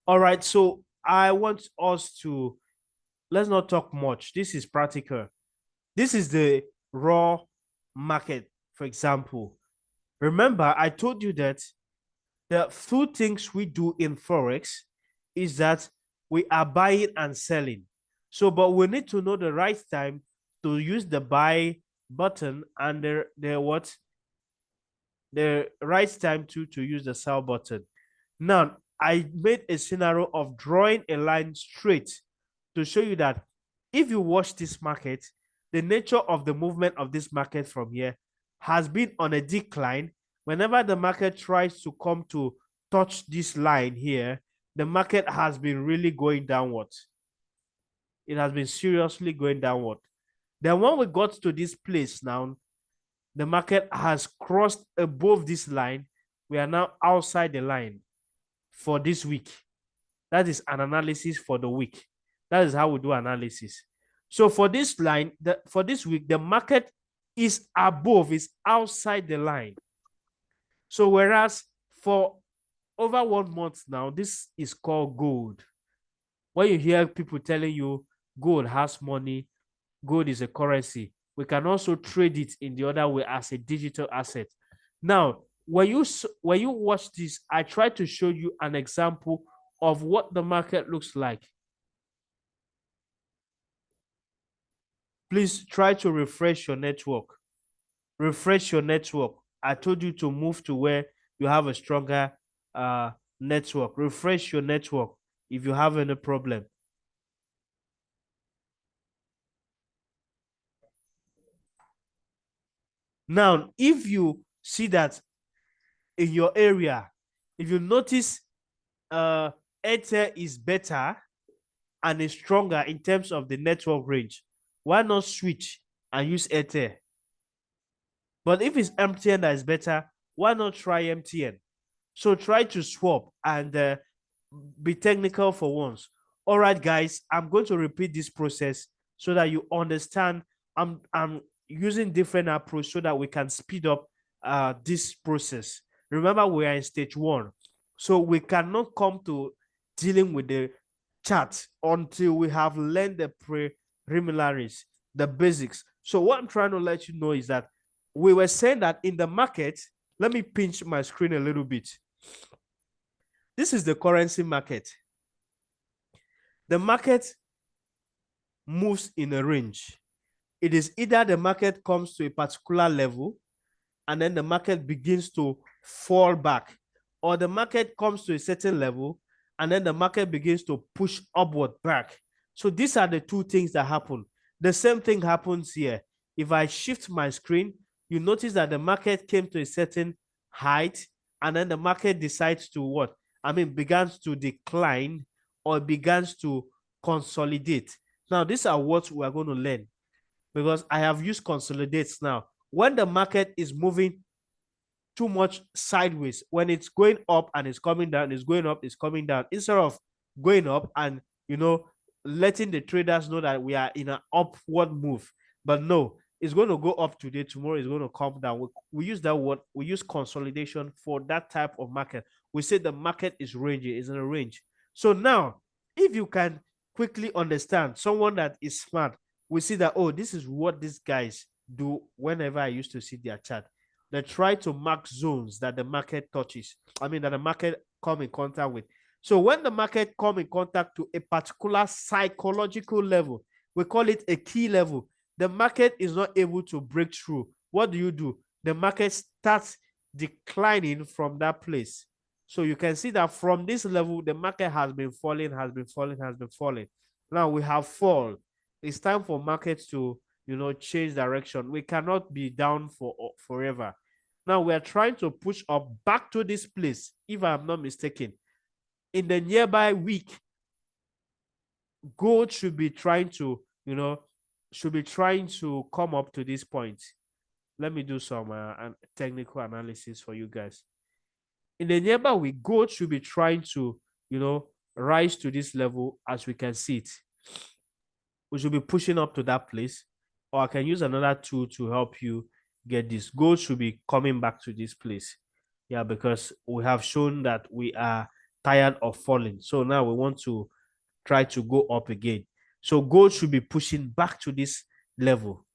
All right, so I want us to let's not talk much. This is practical. This is the raw market, for example. Remember, I told you that the two things we do in Forex is that we are buying and selling. So, but we need to know the right time to use the buy button and the right time to use the sell button. Now, I made a scenario of drawing a line straight to show you that if you watch this market, the nature of the movement of this market from here has been on a decline. Whenever the market tries to come to touch this line here, the market has been really going downward. It has been seriously going downward. Then when we got to this place now, the market has crossed above this line. We are now outside the line for this week. That is an analysis for the week. That is how we do analysis. So for this line, for this week, the market is above, is outside the line. So whereas for over 1 month now, this is called gold. When you hear people telling you gold has money, gold is a currency, we can also trade it in the other way as a digital asset. Now, when you watch this, I try to show you an example of what the market looks like. Please try to refresh your network. Refresh your network. I told you to move to where you have a stronger network. Refresh your network if you have any problem. Now, if you see that in your area, if you notice Airtel is better and is stronger in terms of the network range, why not switch and use Airtel? But if it's MTN that is better, why not try MTN? So try to swap and be technical for once. All right, guys, I'm going to repeat this process so that you understand. I'm using different approach so that we can speed up this process. Remember, we are in stage one, so we cannot come to dealing with the chart until we have learned the preliminaries, the basics. So what I'm trying to let you know is that we were saying that in the market, let me pinch my screen a little bit. This is the currency market. The market moves in a range. It is either the market comes to a particular level and then the market begins to fall back, or the market comes to a certain level and then the market begins to push upward back. So these are the two things that happen. The same thing happens here. If I shift my screen, you notice that the market came to a certain height and then the market decides to what? Begins to decline or begins to consolidate. Now, these are what we are going to learn because I have used consolidates now. When the market is moving too much sideways, when it's going up and it's coming down, it's going up, it's coming down, instead of going up and letting the traders know that we are in an upward move, but no, it's going to go up today, tomorrow it's going to come down. We use that word, we use consolidation for that type of market. We say the market is ranging, is in a range. So now, if you can quickly understand, someone that is smart, we see that, oh, this is what these guys do whenever I used to see their chart. They try to mark zones that the market touches. That the market come in contact with. So when the market come in contact to a particular psychological level, we call it a key level, the market is not able to break through. What do? The market starts declining from that place. So you can see that from this level, the market has been falling, has been falling, has been falling. Now we have fall. It's time for markets to, change direction. We cannot be down forever. Now we are trying to push up back to this place, if I'm not mistaken. In the nearby week, gold should be trying to, come up to this point. Let me do some technical analysis for you guys. In the nearby week, gold should be trying to, rise to this level as we can see it. We should be pushing up to that place, or I can use another tool to help you get this. Gold should be coming back to this place. Yeah, because we have shown that we are tired of falling. So now we want to try to go up again. So gold should be pushing back to this level.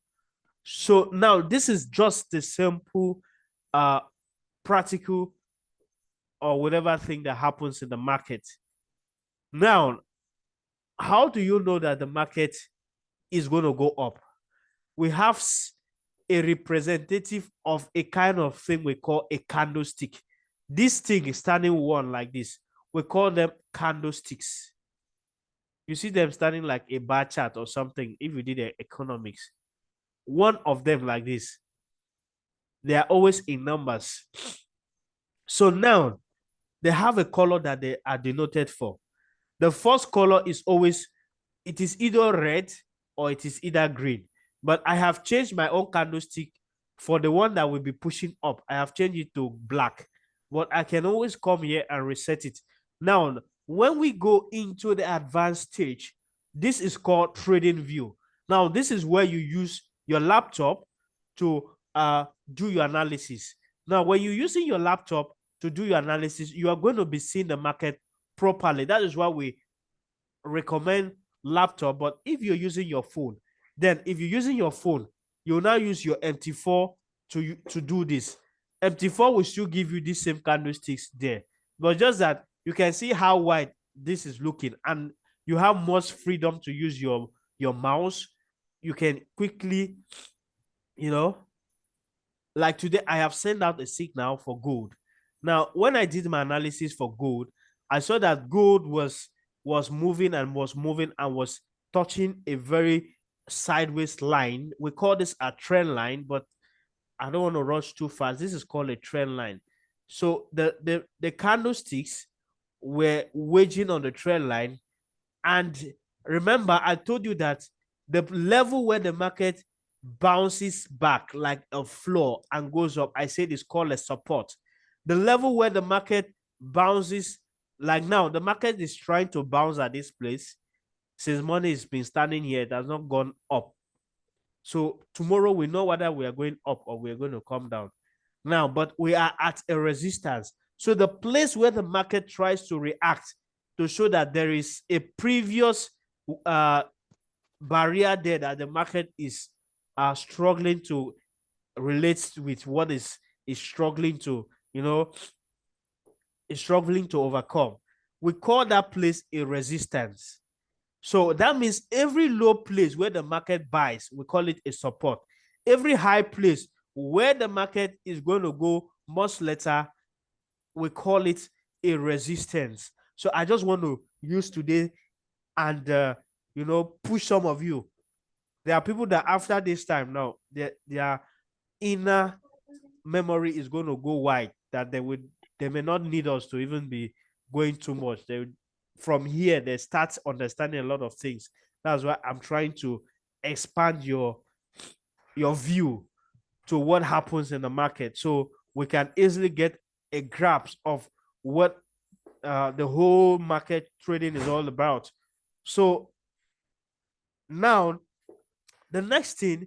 So now this is just the simple practical or whatever thing that happens in the market. Now, how do you know that the market is going to go up? We have a representative of a kind of thing we call a candlestick. This thing is standing one like this. We call them candlesticks. You see them standing like a bar chart or something. If you did economics, one of them like this, they are always in numbers. So now they have a color that they are denoted for. The first color is always, it is either red or it is either green. But I have changed my own candlestick for the one that will be pushing up. I have changed it to black. But I can always come here and reset it. Now, when we go into the advanced stage, this is called trading view. Now, this is where you use your laptop to do your analysis. Now, when you're using your laptop to do your analysis, you are going to be seeing the market properly. That is why we recommend laptop. But if you're using your phone, then if you're using your phone, you'll now use your MT4 to do this. MT4 will still give you these same candlesticks there, but just that you can see how wide this is looking, and you have much freedom to use your mouse. You can quickly, like today, I have sent out a signal for gold. Now, when I did my analysis for gold, I saw that gold was moving and was moving and was touching a very sideways line. We call this a trend line, but I don't want to rush too fast. This is called a trend line. So the candlesticks were waging on the trend line. And remember, I told you that the level where the market bounces back like a floor and goes up, I said it's called a support. The level where the market bounces, like now, the market is trying to bounce at this place. Since money has been standing here, it has not gone up. So tomorrow we know whether we are going up or we're going to come down. Now, but we are at a resistance. So the place where the market tries to react to show that there is a previous barrier there that the market is struggling to relate with, what is struggling to, is struggling to overcome. We call that place a resistance. So that means every low place where the market buys, we call it a support. Every high place where the market is going to go much later, we call it a resistance. So I just want to use today and push some of you. There are people that after this time now, their inner memory is going to go wide, that they may not need us to even be going too much. From here they start understanding a lot of things. That's why I'm trying to expand your view to what happens in the market, so we can easily get a grasp of what the whole market trading is all about. So now the next thing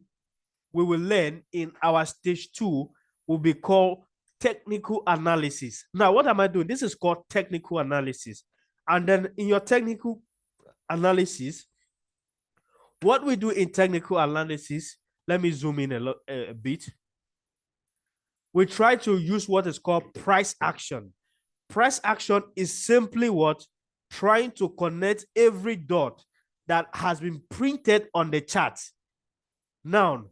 we will learn in our stage 2 will be called technical analysis. Now, what am I doing? This is called technical analysis. And then in your technical analysis, what we do in technical analysis, let me zoom in a bit. We try to use what is called price action. Price action is simply what? Trying to connect every dot that has been printed on the chart. Now,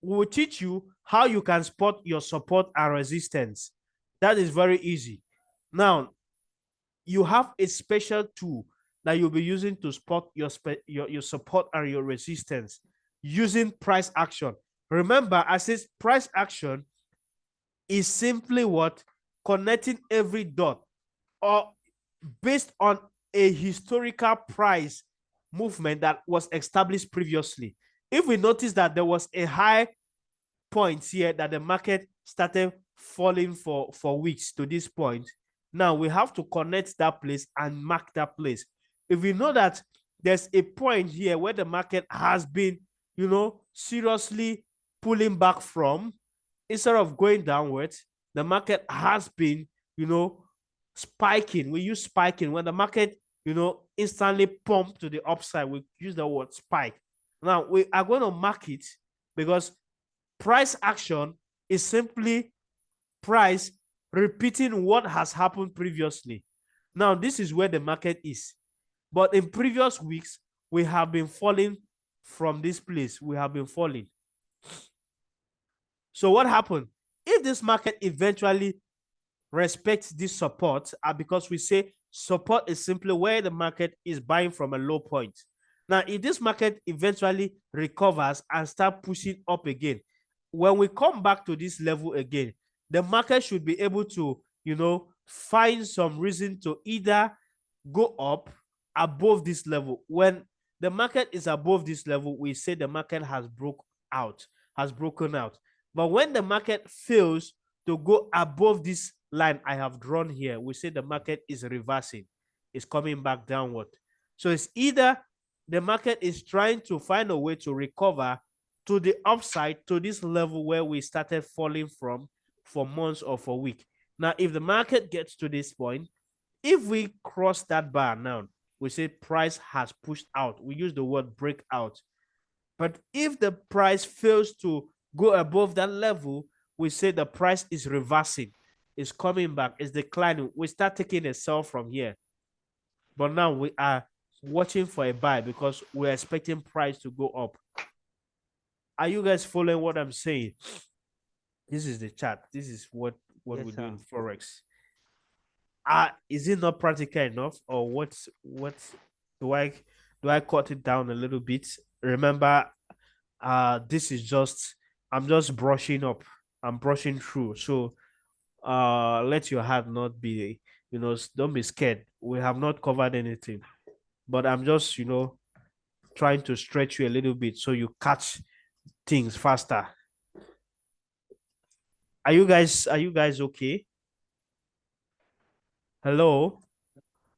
we will teach you how you can spot your support and resistance. That is very easy. Now, you have a special tool that you'll be using to spot your support and your resistance using price action. Remember, I said price action is simply what? Connecting every dot or based on a historical price movement that was established previously. If we notice that there was a high point here that the market started falling for weeks to this point, now we have to connect that place and mark that place. If we know that there's a point here where the market has been, seriously pulling back from, instead of going downwards, the market has been, spiking. We use spiking when the market, instantly pump to the upside. We use the word spike. Now we are going to mark it because price action is simply price repeating what has happened previously. Now, this is where the market is. But in previous weeks, we have been falling from this place. We have been falling. So what happened? If this market eventually respects this support, because we say support is simply where the market is buying from a low point. Now, if this market eventually recovers and start pushing up again, when we come back to this level again, the market should be able to, find some reason to either go up above this level. When the market is above this level, we say the market has broken out. But when the market fails to go above this line I have drawn here, we say the market is reversing, it's coming back downward. So it's either the market is trying to find a way to recover to the upside to this level where we started falling from for months or for weeks. Now, if the market gets to this point, if we cross that bar now, we say price has pushed out. We use the word breakout. But if the price fails to go above that level, we say the price is reversing, it's coming back, it's declining. We start taking a sell from here. But now we are watching for a buy because we're expecting price to go up. Are you guys following what I'm saying? This is the chart. This is what we do in Forex. Is it not practical enough, or what do I cut it down a little bit? Remember, this is just, I'm just brushing up. I'm brushing through. So let your heart not be, don't be scared. We have not covered anything, but I'm just, trying to stretch you a little bit so you catch things faster. Are you guys okay? Hello?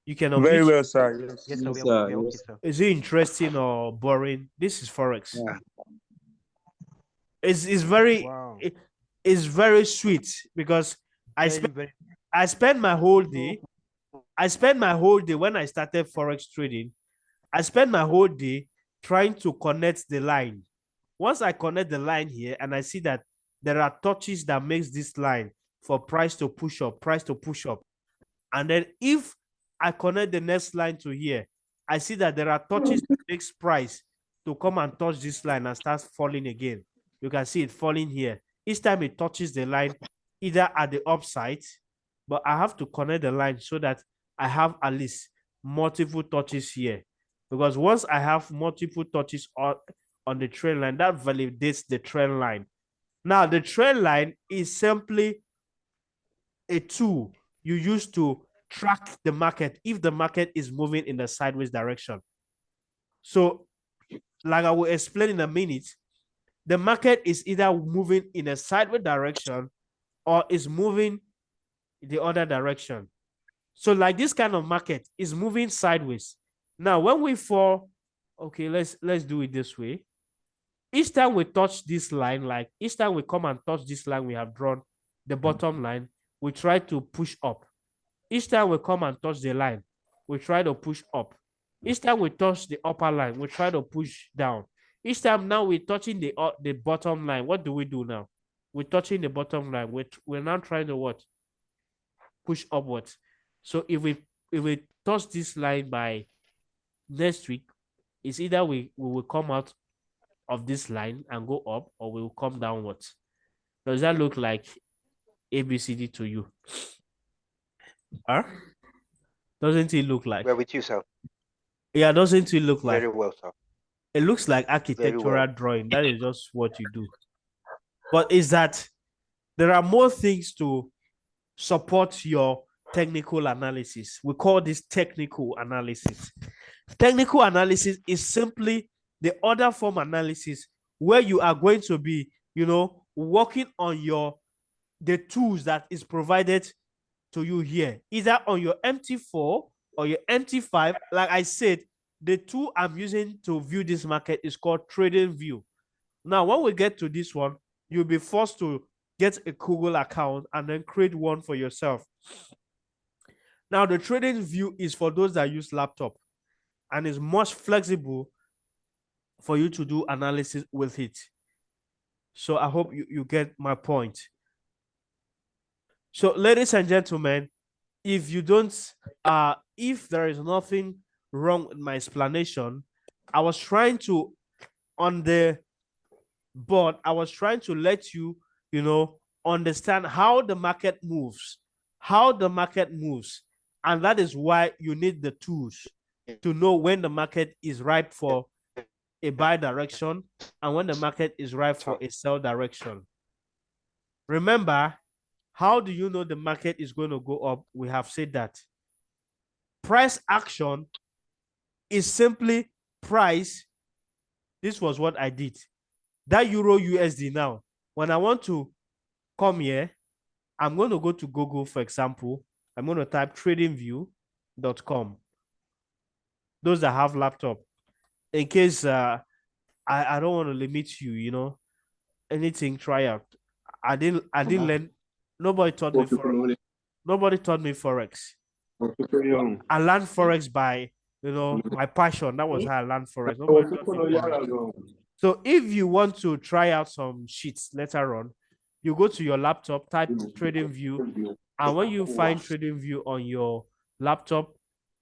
You can unmute. Very well, sir. Yes, sir. We are okay, sir. Is it interesting or boring? This is Forex. Yeah. It's very Wow. it's very sweet because I spent my whole day. I spent my whole day when I started Forex trading. I spent my whole day trying to connect the line. Once I connect the line here and I see that there are touches that makes this line for price to push up. And then if I connect the next line to here, I see that there are touches that makes price to come and touch this line and start falling again. You can see it falling here. Each time it touches the line, either at the upside, but I have to connect the line so that I have at least multiple touches here. Because once I have multiple touches on the trend line, that validates the trend line. Now, the trend line is simply a tool you use to track the market if the market is moving in the sideways direction. So, like I will explain in a minute, the market is either moving in a sideways direction or is moving the other direction. So, like this kind of market is moving sideways. Now, when we fall, okay, let's do it this way. Each time we touch this line, like each time we come and touch this line we have drawn, the bottom line, we try to push up. Each time we come and touch the line, we try to push up. Each time we touch the upper line, we try to push down. Each time now we're touching the bottom line, what do we do now? We're touching the bottom line. We're now trying to what? Push upwards. So if we touch this line by next week, it's either we will come out of this line and go up, or we will come downwards. Does that look like ABCD to you? Huh? Doesn't it look like? We're with you, sir. Yeah, doesn't it look like? Very well, sir. It looks like architectural drawing. That is just what you do. But is that there are more things to support your technical analysis. We call this technical analysis. Technical analysis is simply the other form analysis where you are going to be, working on the tools that is provided to you here, either on your MT4 or your MT5. Like I said, the tool I'm using to view this market is called Trading View. Now, when we get to this one, you'll be forced to get a Google account and then create one for yourself. Now, the trading view is for those that use laptop and is much flexible for you to do analysis with it. So I hope you get my point. So, ladies and gentlemen, if you don't, if there is nothing wrong with my explanation, I was trying to, on the board, I was trying to let you, understand how the market moves, And that is why you need the tools to know when the market is ripe for a buy direction and when the market is ripe for a sell direction. Remember, how do you know the market is going to go up? We have said that price action is simply price. This was what I did. That Euro USD now, when I want to come here, I'm going to go to Google, for example. I'm going to type tradingview.com. Those that have laptop, in case I don't want to limit you, anything, try out. I didn't learn. Nobody taught me Forex. Nobody taught me Forex. I learned Forex by, my passion. That was how I learned Forex. Nobody taught me Forex. So if you want to try out some sheets later on, you go to your laptop, type TradingView, and when you find TradingView on your laptop,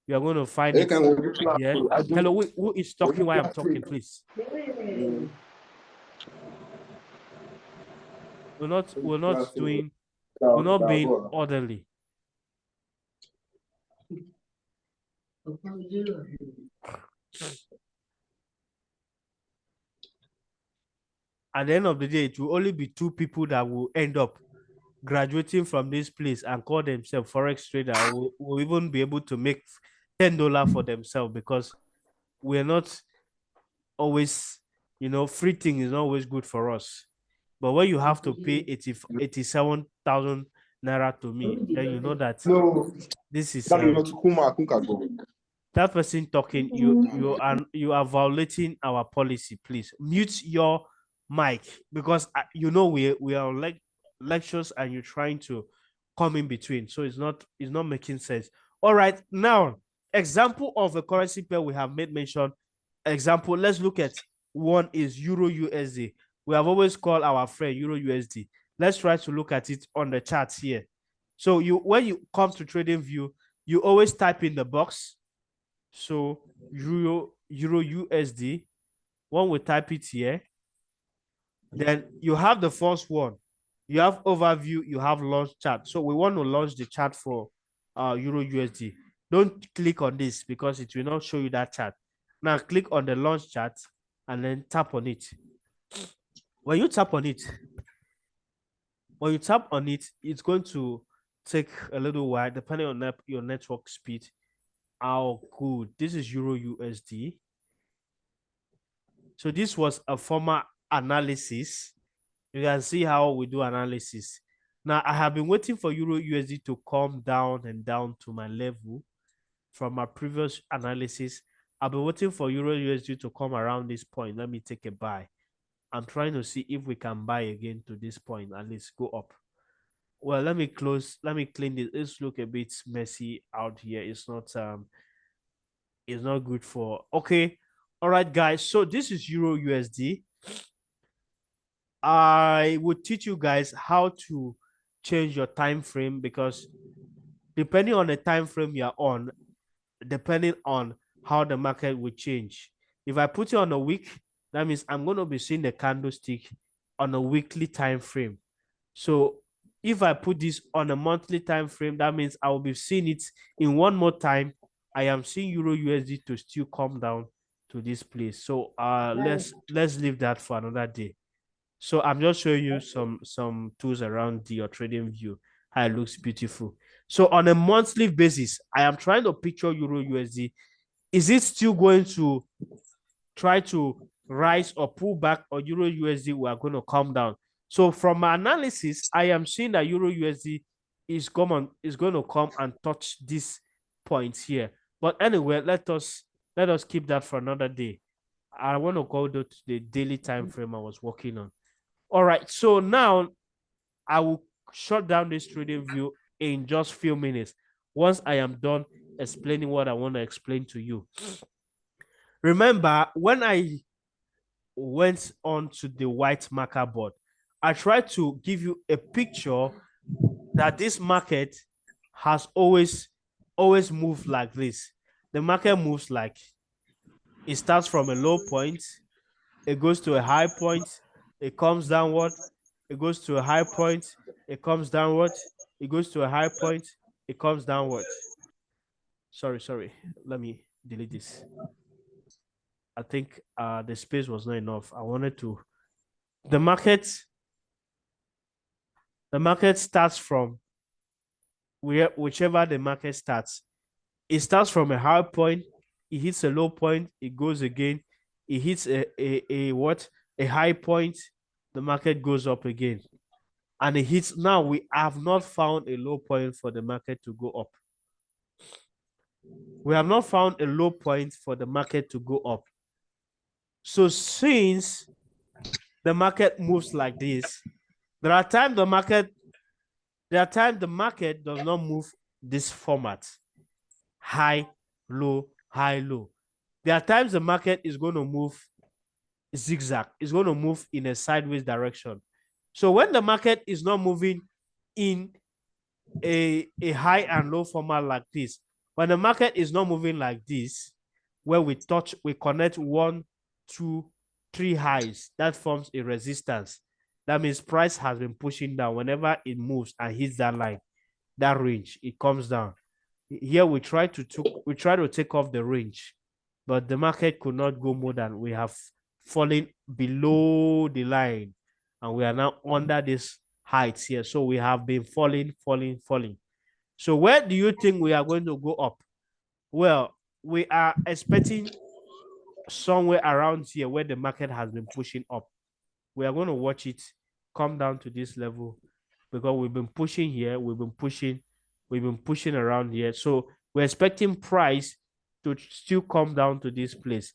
you're going to find it here. Hello, who is talking while I'm talking, please? We're not being orderly. At the end of the day, it will only be two people that will end up graduating from this place and call themselves Forex trader, or will even be able to make $10 for themselves, because we're not always, free thing is not always good for us. But when you have to pay 87,000 naira to me, then you know that this is that person talking. You are violating our policy. Please mute your mic, because we are like lectures and you're trying to come in between, so it's not making sense. All right, now example of a currency pair we have made mention. Example, let's look at one is Euro USD. We have always called our friend Euro USD. Let's try to look at it on the chart here. So when you come to trading view, you always type in the box. So Euro USD. When we type it here, then you have the first one. You have overview, you have launch chart. So we want to launch the chart for Euro USD. Don't click on this because it will not show you that chart. Now click on the launch chart and then tap on it. When you tap on it, it's going to take a little while depending on your network speed. Oh, good. This is Euro USD. So this was a former analysis. You can see how we do analysis. Now, I have been waiting for Euro USD to come down and down to my level from my previous analysis. I've been waiting for Euro USD to come around this point. Let me take a buy. I'm trying to see if we can buy again to this point, at least go up. Well, let me clean this. It's look a bit messy out here. It's not good for, okay. All right, guys. So this is Euro USD. I would teach you guys how to change your time frame, because depending on the time frame you're on, depending on how the market will change. If I put it on a week, that means I'm going to be seeing the candlestick on a weekly time frame. So if I put this on a monthly time frame, that means I will be seeing it in one more time. I am seeing Euro USD to still come down to this place. So let's leave that for another day. So I'm just showing you some tools around your trading view, how it looks beautiful. So on a monthly basis, I am trying to picture Euro USD. Is it still going to try to rise or pull back, or Euro USD we are going to come down? So from my analysis, I am seeing that Euro USD is going to come and touch this point here. But anyway, let us keep that for another day. I want to go to the daily time frame I was working on. All right, so now I will shut down this trading view in just few minutes. once I am done explaining what I want to explain to you. Remember, when I went on to the white marker board, I tried to give you a picture that this market has always moved like this. The market moves like it starts from a low point, it goes to a high point, it comes downward, it goes to a high point, it comes downward, it goes to a high point, it comes downward. Sorry. Let me delete this. I think the space was not enough. I wanted to. The market starts from whichever the market starts. It starts from a high point, it hits a low point, it goes again, it hits a high point, the market goes up again. And it hits. Now we have not found a low point for the market to go up. We have not found a low point for the market to go up. So since the market moves like this, there are times the market does not move this format. High, low, high, low. There are times the market is going to move zigzag. It's going to move in a sideways direction. So when the market is not moving in a high and low format like this, when the market is not moving like this, where we connect 1, 2, 3 highs, that forms a resistance. That means price has been pushing down. Whenever it moves and hits that line, that range, it comes down. Here we try to take off the range, but the market could not go more than we have fallen below the line, and we are now under this height here. So we have been falling. So where do you think we are going to go up? Well, we are expecting somewhere around here where the market has been pushing up. We are going to watch it come down to this level because we've been pushing here, we've been pushing around here. So we're expecting price to still come down to this place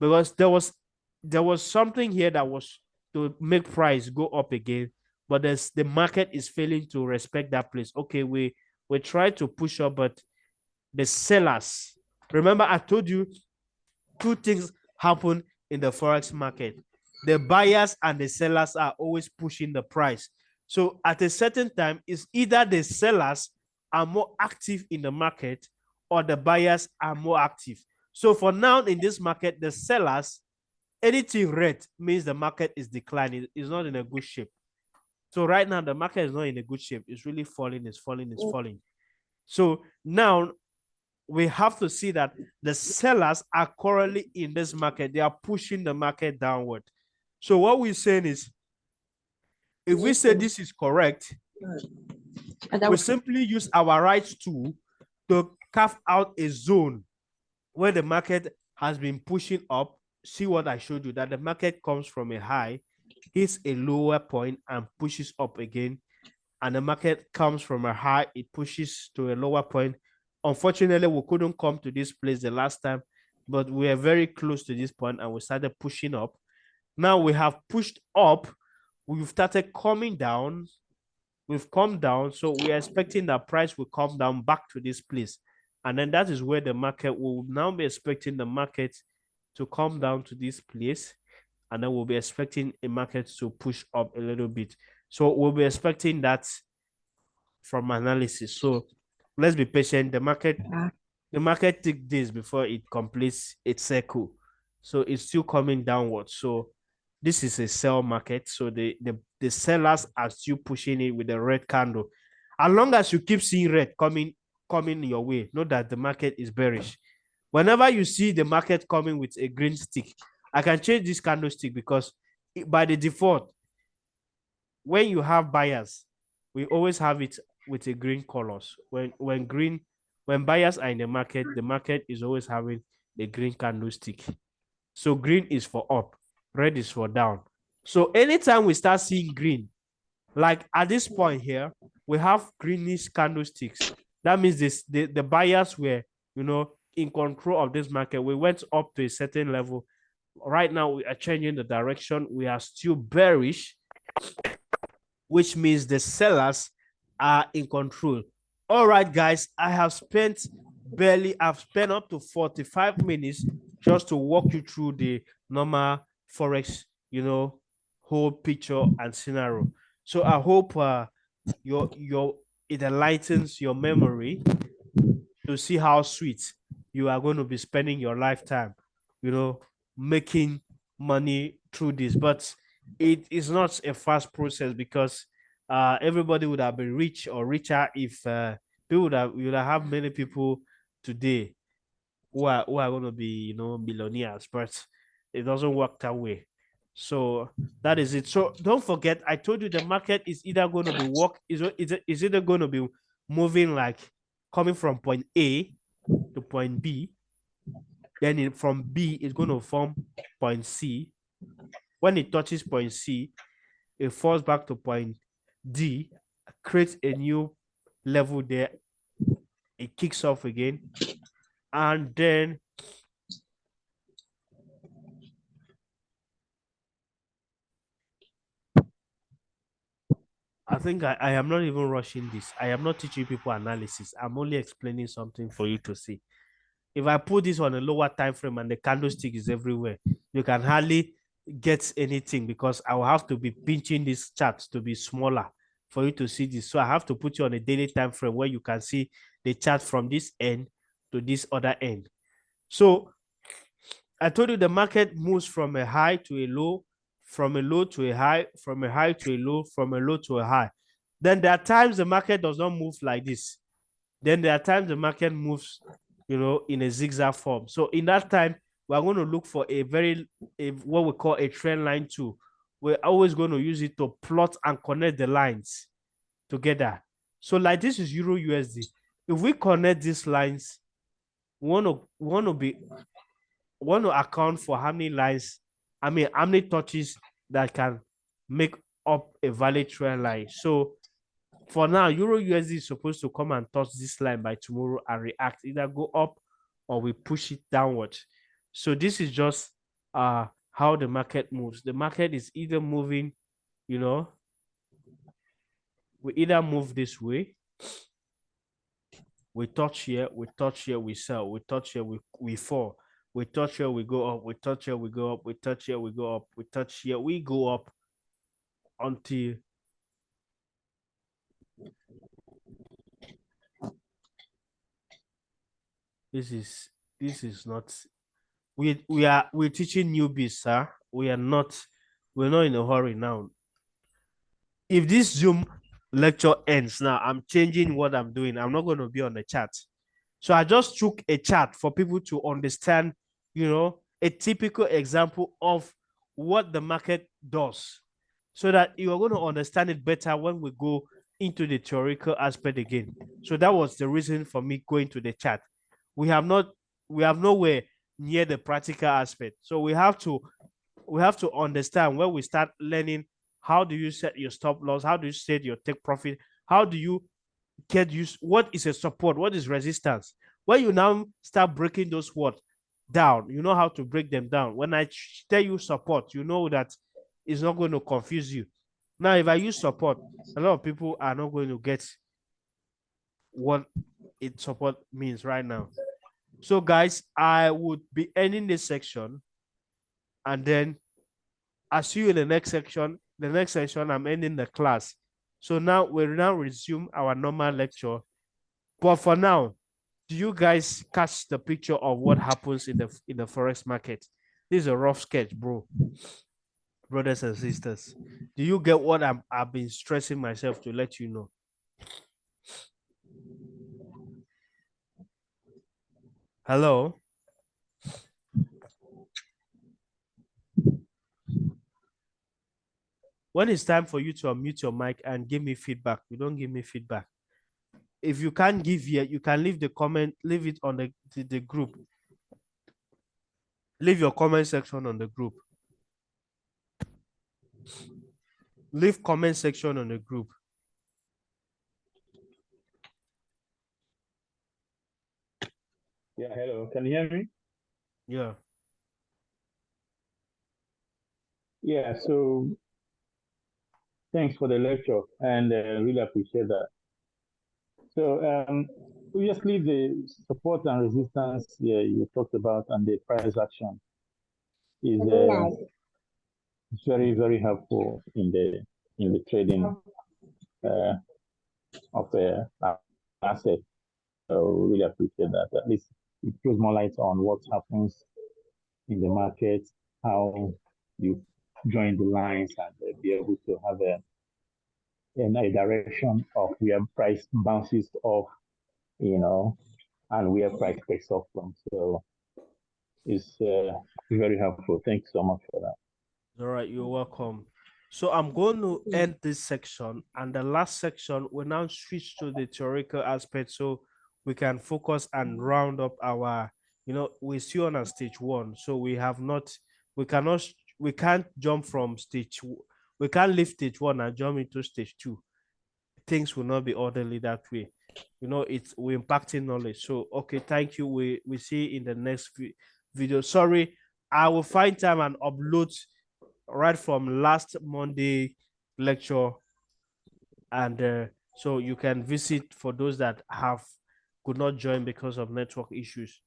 because there was something here that was to make price go up again, but the market is failing to respect that place. Okay, we try to push up, but the sellers, remember I told you two things happen in the forex market. The buyers and the sellers are always pushing the price. So at a certain time, it's either the sellers are more active in the market or the buyers are more active. So for now in this market, the sellers, anything red means the market is declining. It's not in a good shape. So right now, the market is not in a good shape. It's really falling, it's falling. So now we have to see that the sellers are currently in this market. They are pushing the market downward. So what we're saying is, if we say this is correct, we simply use our right tool to carve out a zone where the market has been pushing up. See what I showed you, that the market comes from a high, hits a lower point and pushes up again. And the market comes from a high, it pushes to a lower point. Unfortunately, we couldn't come to this place the last time, but we are very close to this point and we started pushing up. Now we have pushed up, we've started coming down, we've come down, so we are expecting that price will come down back to this place. And then that is where the market will now be expecting the market to come down to this place. And then we'll be expecting a market to push up a little bit. So we'll be expecting that from analysis. So let's be patient. The market takes this before it completes its circle. So it's still coming downward. So this is a sell market. So the sellers are still pushing it with the red candle. As long as you keep seeing red coming your way, know that the market is bearish. Whenever you see the market coming with a green stick, I can change this candlestick because by the default, when you have buyers, we always have it with a green colors. When buyers are in the market is always having the green candlestick. So green is for up, red is for down. So anytime we start seeing green, like at this point here, we have greenish candlesticks. That means the buyers were, in control of this market. We went up to a certain level. Right now, we are changing the direction. We are still bearish, which means the sellers are in control. All right, guys, I've spent up to 45 minutes just to walk you through the normal Forex, whole picture and scenario. So I hope your it enlightens your memory to see how sweet you are going to be spending your lifetime, you know, making money through this. But it is not a fast process because everybody would have been rich or richer if people would have many people today who are going to be, millionaires, but it doesn't work that way. So that is it. So don't forget, I told you the market is either going to be is either going to be moving like coming from point A to point B, then from B it's going to form point C. When it touches point C, it falls back to point D, creates a new level there, it kicks off again, and then I think I am not even rushing this. I am not teaching people analysis. I'm only explaining something for you to see. If I put this on a lower time frame and the candlestick is everywhere, you can hardly get anything because I will have to be pinching this chart to be smaller for you to see this. So I have to put you on a daily time frame where you can see the chart from this end to this other end. So I told you the market moves from a high to a low, from a low to a high, from a high to a low, from a low to a high. Then there are times the market does not move like this. Then there are times the market moves, in a zigzag form. So in that time, we're going to look for what we call a trend line tool. We're always going to use it to plot and connect the lines together. So like this is Euro USD. If we connect these lines, we want to account for how many lines, how many touches that can make up a valid trend line. So for now, Euro USD is supposed to come and touch this line by tomorrow and react, either go up or we push it downward. So this is just how the market moves. The market is either moving, you know, we either move this way, we touch here, we touch here, we sell, we touch here, we fall, we touch here, we go up, we touch here, we go up, we touch here, we go up, we touch here, we go up until this is not we're teaching newbies, sir. We're not in a hurry now. If this Zoom lecture ends now, I'm changing what I'm doing. I'm not going to be on the chat. So I just took a chart for people to understand, a typical example of what the market does so that you're going to understand it better when we go into the theoretical aspect again. So that was the reason for me going to the chart. We have nowhere near the practical aspect. So we have to understand when we start learning how do you set your stop loss, how do you set your take profit, how do you get used, what is a support, what is resistance. When you now start breaking those words down, you know how to break them down. When I tell you support, you know that it's not going to confuse you. Now, if I use support, a lot of people are not going to get what it support means right now. So, guys, I would be ending this section, and then I'll see you in the next section. The next section, I'm ending the class. So now we'll resume our normal lecture. But for now, do you guys catch the picture of what happens in the forex market? This is a rough sketch, brothers and sisters. Do you get what I've been stressing myself to let you know? Hello? When it's time for you to unmute your mic and give me feedback, you don't give me feedback. If you can't give yet, you can leave the comment, leave it on the group. Leave your comment section on the group. Leave comment section on the group. Yeah, hello. Can you hear me? Yeah. Yeah, so thanks for the lecture and really appreciate that. So obviously the support and resistance you talked about and the price action is very, very helpful in the trading of the asset. So we really appreciate that. At least it throws more light on what happens in the market, how you join the lines and be able to have a direction of where price bounces off, and where price takes off from. So it's very helpful. Thanks so much for that. All right, you're welcome. So I'm going to end this section, and the last section will now switch to the theoretical aspect so we can focus and round up our, we're still on a stage one. So we can't jump from we can't leave stage one and jump into stage two. Things will not be orderly that way. We're impacting knowledge. So, okay, thank you. We see you in the next video. Sorry, I will find time and upload right from last Monday lecture, and so you can visit for those that could not join because of network issues.